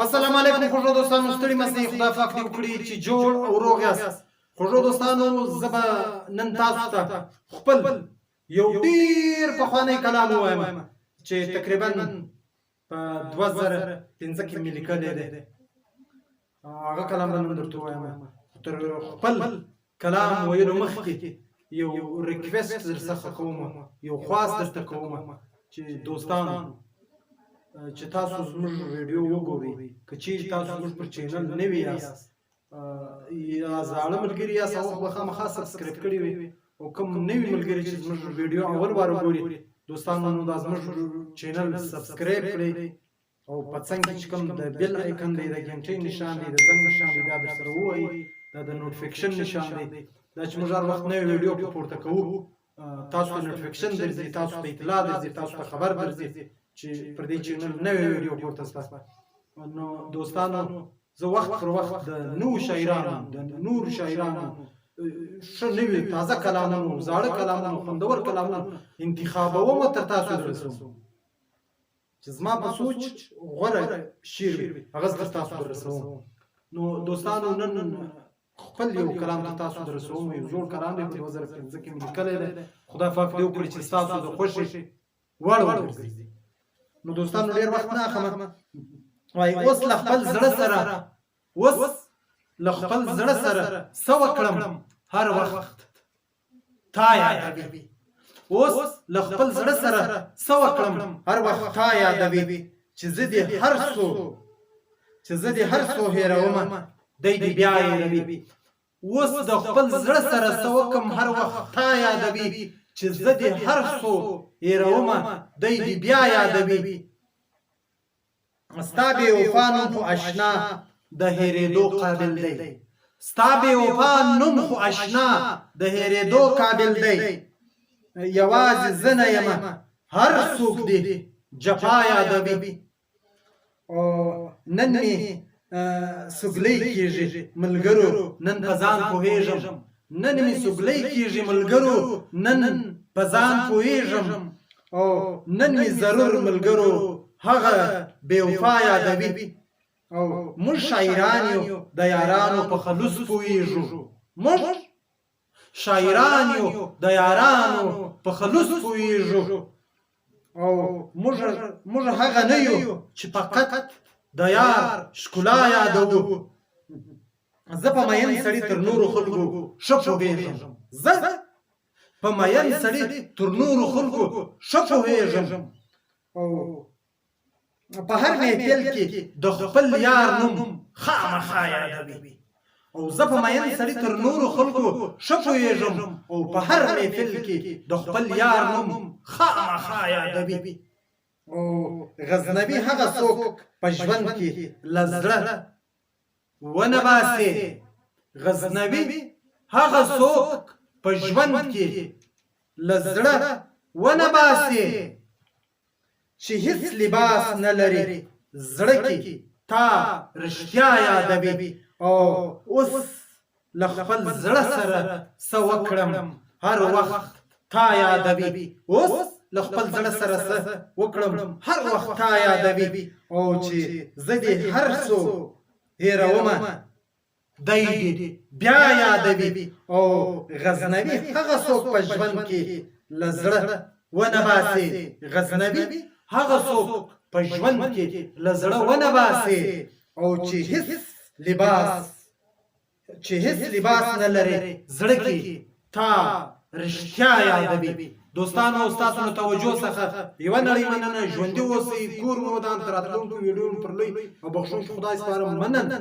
السلام علیکم خوږو دوستانو، ستړي مه شئ. خدای پاک دې وکړي چې جوړ او روغ یاست. خوږو دوستانو، زه به نن تاسو ته خپل یو ډېر پخوانی کلام ووایم چې تقریبا په 2015 کې مې لیکلی دی. هغه کلام به نن درته ووایم. تر خپل کلام ویلو مخکې یو ریکویسټ درڅخه کوم، یو خواست درته کوم چې دوستانو چې تاسو زموږ ویډیو وګورئ، که چیرې تاسو زموږ پر چینل نوي یاست یا زاړه ملګري یاست، هغه به خامخا سبسکرایب کړي وي، او کوم نوي ملګري چې زموږ ویډیو اول وار ګوري، دوستانو نو دا زموږ چینل سبسکرایب کړئ، او په څنګ کې چې کوم د بیل آیکن دی، د ګنټۍ نشان دی، د زنګ نشان دی، دا درسره ووایئ، دا د نوټیفیکشن نشان دی، دا چې موږ هر وخت نوی ویډیو پورته کوو تاسو ته نوټیفیکشن درځي، تاسو ته اطلاع درځي، تاسو ته خبر درځي چې پر دې چینل نوی ویډیو پورته سته. نو دوستانو، زه وخت پر وخت د نوو شاعرانو، د نورو شاعرانو ښه نوي تازه کلامونو، زاړه کلامونو، خوندور کلامونو انتخابوم او تر تاسو دررسوم، چې زما په سوچ غوره شعر وي، هغه زه تر تاسو دررسوم. نو دوستانو، نن خپل یو کلام ته تاسو دررسوم، یو زوړ کلام دی، په 2015 کې مې لیکلی دی. خدای پاک دې وکړي چې ستاسو د خوښې وړ وګرځي. نو دوستانو، ډېر وخت نه اخلم. وایي اوس له خپل زړه سره، اوس له خپل زړه سره څه وکړم هر وخت تا یادوي. اوس له خپل زړه سره څه وکړم هر وخت تا یادوي، چې زه دې هر څو هېرومه دی دې بیا هېروي. اوس د خپل زړه سره څه وکړم هر وخت تا یادوي، چې زه دې هر څو هېرومه دی دې بیا یادوي. ستا بې وفا نوم خو اشنا د هېرېدو قابل دی، ستا بې وفا نوم خو اشنا د هېرېدو قابل دی. یوازې زه نه یمه، هر څوک دې جفا یادوي. نن مې سګلی کېږي ملګرو، نن په ځان پوهېږم، نن مې سګلی کېږي ملګرو، نن په ځان پوهېږم، او نن مې ضرور ملګرو هغه بې وفا یادوي. او موږ شاعران یو د یارانو په خلوص پوهېږو، موږ شاعران یو د یارانو په خلوص پوهېږو، او موږ هغه نه یو چې فقط د یار ښکلا یادوو. زه په مین سړي تر نورو خلکو ښه پوهېږم، زه په مین سړي تر نورو خلکو ښه پوهېږم، او په هر محفل کې د خپل یار نوم خامخا یادوي. او زه په مین سړي تر نورو خلکو ښه پوهېږم، او په هر محفل کې د خپل یار نوم خامخا یادوي. او غزنوي هغه څوک په ژوند کې له زړه ونه باسي، غزنوي هغه څوک په ژوند کې له زړه ونه باسي، چې هیڅ لباس نه لري زړه کې تا رښتیا یادوي. او اوس له خپل زړه سره څه وکړم هر وخت تا یادوي. اوس له خپل زړه سره څه وکړم هر وخت تا یادوي، او چې زه دې هر څو هېرومه دی دې بیا یادوي. او غزنوي هغه څوک په ژوند کې له زړه ونه باسي، غزنوي هغه څوک په ژوند کې له زړه ونه باسي، او چې هیڅ لباس نه لري زړه کې تا رښتیا یادوي. دوستانو، ستاسو له توجه څخه یوه نړۍ مننه. ژوندي اوسئ، کور مو ودان. تر راتلونکو ویډیو پر لوی او بخښونکي خدای سپارم. مننه.